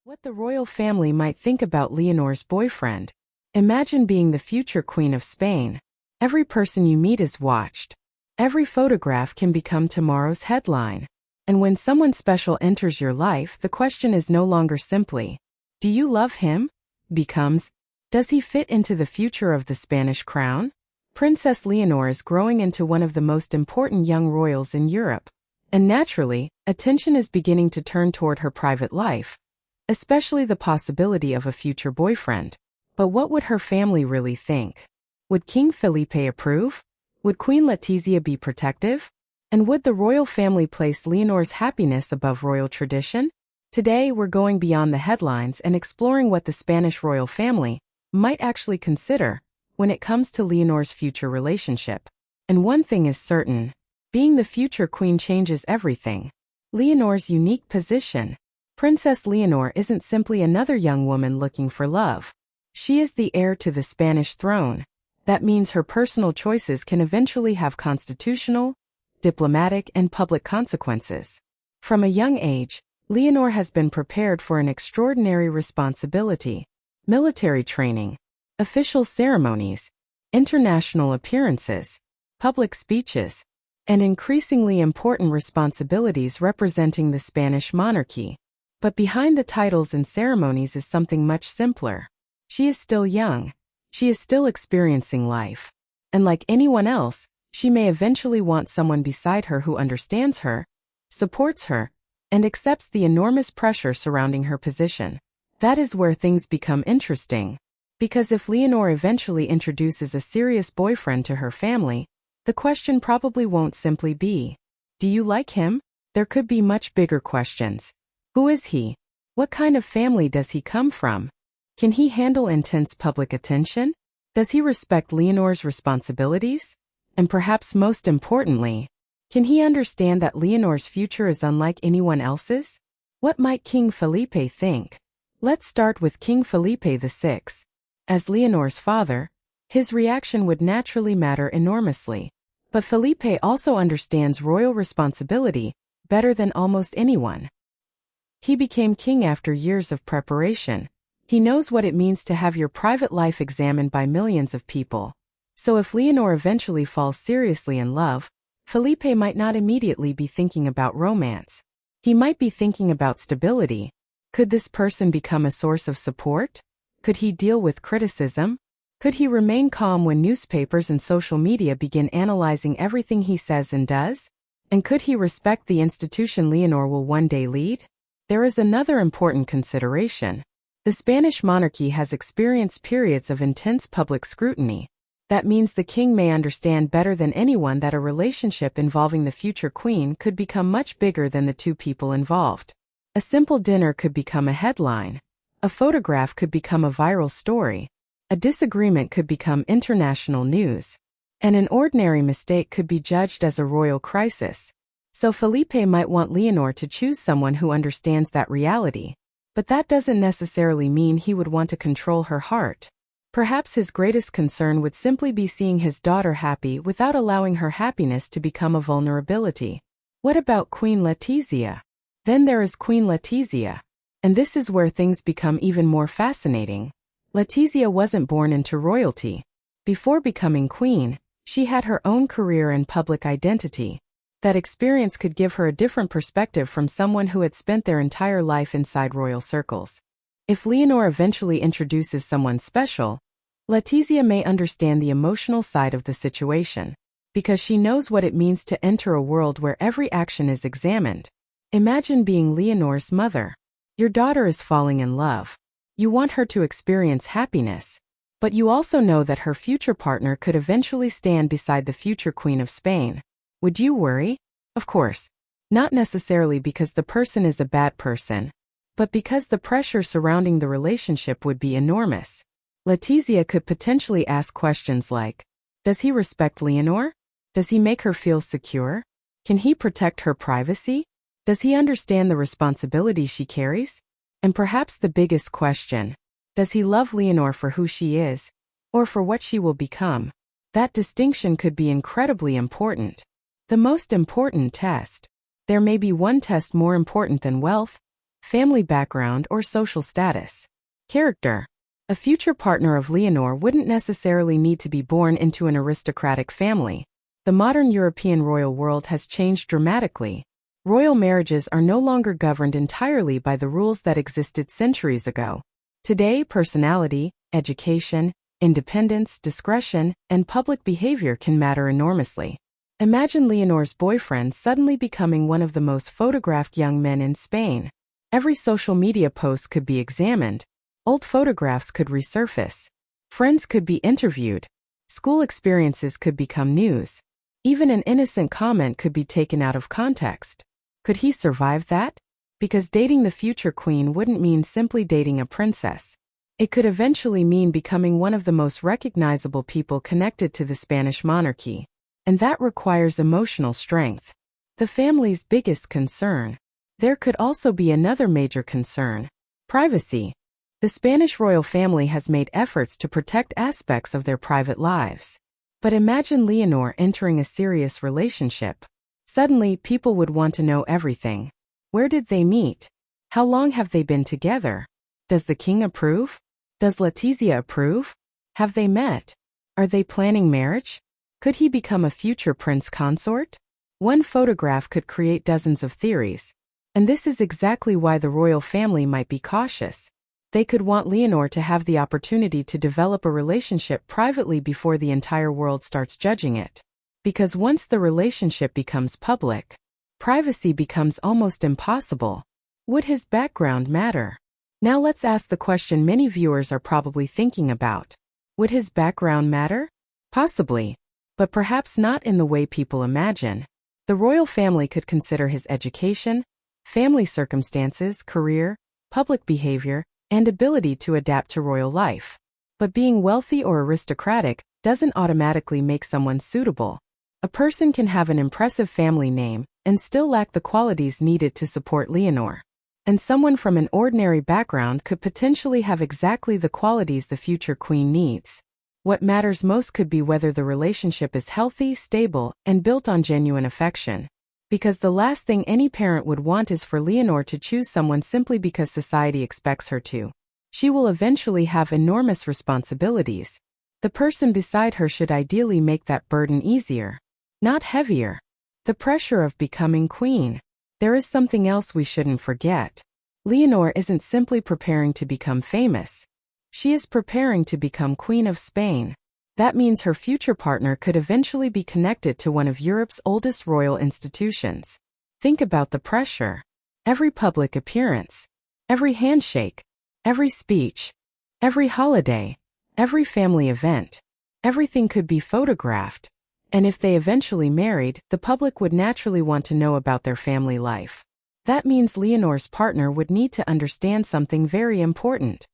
What the royal family might think about Leonor's boyfriend. Imagine being the future Queen of Spain. Every person you meet is watched. Every photograph can become tomorrow's headline. And when someone special enters your life, the question is no longer simply, do you love him? Becomes, does he fit into the future of the Spanish crown? Princess Leonor is growing into one of the most important young royals in Europe. And naturally, attention is beginning to turn toward her private life, especially the possibility of a future boyfriend. But what would her family really think? Would King Felipe approve? Would Queen Letizia be protective? And would the royal family place Leonor's happiness above royal tradition? Today we're going beyond the headlines and exploring what the Spanish royal family might actually consider when it comes to Leonor's future relationship. And one thing is certain, being the future queen changes everything. Leonor's unique position. Princess Leonor isn't simply another young woman looking for love. She is the heir to the Spanish throne. That means her personal choices can eventually have constitutional, diplomatic, and public consequences. From a young age, Leonor has been prepared for an extraordinary responsibility: military training, official ceremonies, international appearances, public speeches, and increasingly important responsibilities representing the Spanish monarchy. But behind the titles and ceremonies is something much simpler. She is still young. She is still experiencing life. And like anyone else, she may eventually want someone beside her who understands her, supports her, and accepts the enormous pressure surrounding her position. That is where things become interesting. Because if Leonor eventually introduces a serious boyfriend to her family, the question probably won't simply be, do you like him? There could be much bigger questions. Who is he? What kind of family does he come from? Can he handle intense public attention? Does he respect Leonor's responsibilities? And perhaps most importantly, can he understand that Leonor's future is unlike anyone else's? What might King Felipe think? Let's start with King Felipe VI. As Leonor's father, his reaction would naturally matter enormously. But Felipe also understands royal responsibility better than almost anyone. He became king after years of preparation. He knows what it means to have your private life examined by millions of people. So if Leonor eventually falls seriously in love, Felipe might not immediately be thinking about romance. He might be thinking about stability. Could this person become a source of support? Could he deal with criticism? Could he remain calm when newspapers and social media begin analyzing everything he says and does? And could he respect the institution Leonor will one day lead? There is another important consideration. The Spanish monarchy has experienced periods of intense public scrutiny. That means the king may understand better than anyone that a relationship involving the future queen could become much bigger than the two people involved. A simple dinner could become a headline. A photograph could become a viral story. A disagreement could become international news. And an ordinary mistake could be judged as a royal crisis. So Felipe might want Leonor to choose someone who understands that reality. But that doesn't necessarily mean he would want to control her heart. Perhaps his greatest concern would simply be seeing his daughter happy without allowing her happiness to become a vulnerability. What about Queen Letizia? Then there is Queen Letizia. And this is where things become even more fascinating. Letizia wasn't born into royalty. Before becoming queen, she had her own career and public identity. That experience could give her a different perspective from someone who had spent their entire life inside royal circles. If Leonor eventually introduces someone special, Letizia may understand the emotional side of the situation, because she knows what it means to enter a world where every action is examined. Imagine being Leonor's mother. Your daughter is falling in love. You want her to experience happiness. But you also know that her future partner could eventually stand beside the future Queen of Spain. Would you worry? Of course. Not necessarily because the person is a bad person, but because the pressure surrounding the relationship would be enormous. Letizia could potentially ask questions like, does he respect Leonor? Does he make her feel secure? Can he protect her privacy? Does he understand the responsibility she carries? And perhaps the biggest question, does he love Leonor for who she is, or for what she will become? That distinction could be incredibly important. The most important test. There may be one test more important than wealth, family background, or social status. Character. A future partner of Leonor wouldn't necessarily need to be born into an aristocratic family. The modern European royal world has changed dramatically. Royal marriages are no longer governed entirely by the rules that existed centuries ago. Today, personality, education, independence, discretion, and public behavior can matter enormously. Imagine Leonor's boyfriend suddenly becoming one of the most photographed young men in Spain. Every social media post could be examined. Old photographs could resurface. Friends could be interviewed. School experiences could become news. Even an innocent comment could be taken out of context. Could he survive that? Because dating the future queen wouldn't mean simply dating a princess. It could eventually mean becoming one of the most recognizable people connected to the Spanish monarchy. And that requires emotional strength. The family's biggest concern. There could also be another major concern: privacy. The Spanish royal family has made efforts to protect aspects of their private lives. But imagine Leonor entering a serious relationship. Suddenly, people would want to know everything. Where did they meet? How long have they been together? Does the king approve? Does Letizia approve? Have they met? Are they planning marriage? Could he become a future prince consort? One photograph could create dozens of theories. And this is exactly why the royal family might be cautious. They could want Leonor to have the opportunity to develop a relationship privately before the entire world starts judging it. Because once the relationship becomes public, privacy becomes almost impossible. Would his background matter? Now let's ask the question many viewers are probably thinking about. Would his background matter? Possibly. But perhaps not in the way people imagine. The royal family could consider his education, family circumstances, career, public behavior, and ability to adapt to royal life. But being wealthy or aristocratic doesn't automatically make someone suitable. A person can have an impressive family name and still lack the qualities needed to support Leonor. And someone from an ordinary background could potentially have exactly the qualities the future queen needs. What matters most could be whether the relationship is healthy, stable, and built on genuine affection. Because the last thing any parent would want is for Leonor to choose someone simply because society expects her to. She will eventually have enormous responsibilities. The person beside her should ideally make that burden easier, not heavier. The pressure of becoming queen. There is something else we shouldn't forget. Leonor isn't simply preparing to become famous. She is preparing to become Queen of Spain. That means her future partner could eventually be connected to one of Europe's oldest royal institutions. Think about the pressure. Every public appearance, every handshake, every speech, every holiday, every family event. Everything could be photographed. And if they eventually married, the public would naturally want to know about their family life. That means Leonor's partner would need to understand something very important.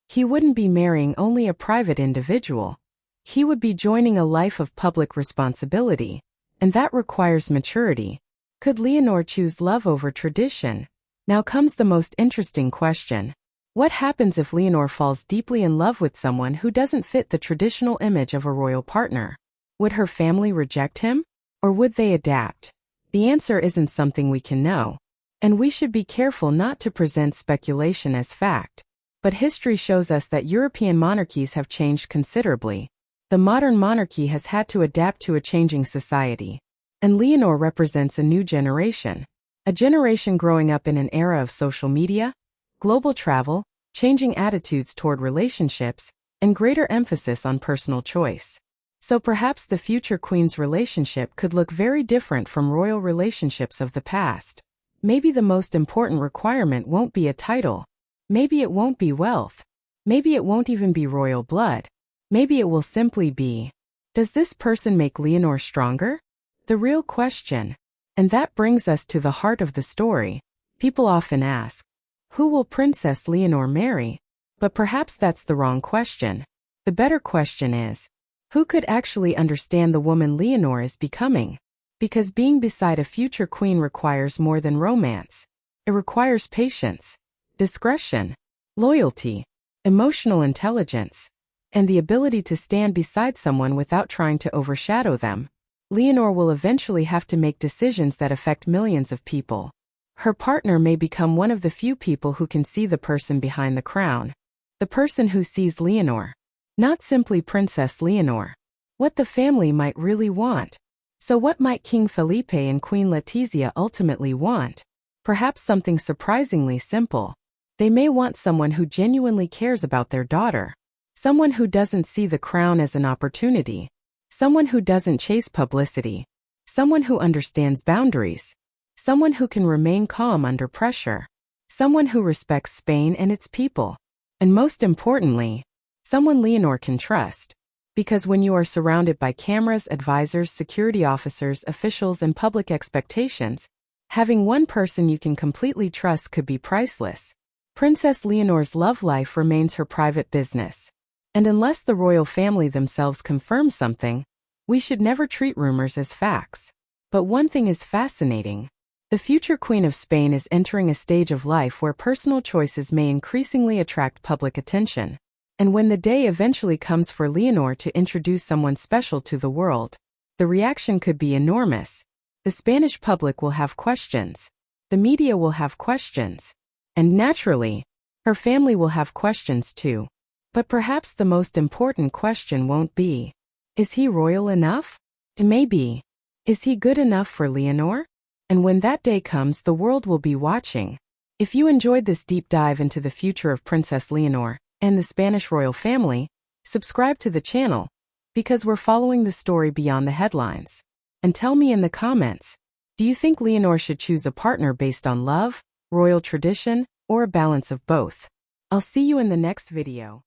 He wouldn't be marrying only a private individual. He would be joining a life of public responsibility, and that requires maturity. Could Leonor choose love over tradition? Now comes the most interesting question. What happens if Leonor falls deeply in love with someone who doesn't fit the traditional image of a royal partner? Would her family reject him? Or would they adapt? The answer isn't something we can know. And we should be careful not to present speculation as fact. But history shows us that European monarchies have changed considerably. The modern monarchy has had to adapt to a changing society. And Leonor represents a new generation. A generation growing up in an era of social media, global travel, changing attitudes toward relationships, and greater emphasis on personal choice. So perhaps the future queen's relationship could look very different from royal relationships of the past. Maybe the most important requirement won't be a title. Maybe it won't be wealth. Maybe it won't even be royal blood. Maybe it will simply be, does this person make Leonor stronger? The real question. And that brings us to the heart of the story. People often ask, who will Princess Leonor marry? But perhaps that's the wrong question. The better question is, who could actually understand the woman Leonor is becoming? Because being beside a future queen requires more than romance. It requires patience, discretion, loyalty, emotional intelligence, and the ability to stand beside someone without trying to overshadow them. Leonor will eventually have to make decisions that affect millions of people. Her partner may become one of the few people who can see the person behind the crown. The person who sees Leonor. Not simply Princess Leonor. What the family might really want. So what might King Felipe and Queen Letizia ultimately want? Perhaps something surprisingly simple. They may want someone who genuinely cares about their daughter. Someone who doesn't see the crown as an opportunity. Someone who doesn't chase publicity. Someone who understands boundaries. Someone who can remain calm under pressure. Someone who respects Spain and its people. And most importantly, someone Leonor can trust. Because when you are surrounded by cameras, advisors, security officers, officials, and public expectations, having one person you can completely trust could be priceless. Princess Leonor's love life remains her private business. And unless the royal family themselves confirm something, we should never treat rumors as facts. But one thing is fascinating. The future Queen of Spain is entering a stage of life where personal choices may increasingly attract public attention. And when the day eventually comes for Leonor to introduce someone special to the world, the reaction could be enormous. The Spanish public will have questions. The media will have questions. And naturally, her family will have questions too. But perhaps the most important question won't be, is he royal enough? Maybe. Is he good enough for Leonor? And when that day comes, the world will be watching. If you enjoyed this deep dive into the future of Princess Leonor and the Spanish royal family, subscribe to the channel, because we're following the story beyond the headlines. And tell me in the comments, do you think Leonor should choose a partner based on love, royal tradition, or a balance of both? I'll see you in the next video.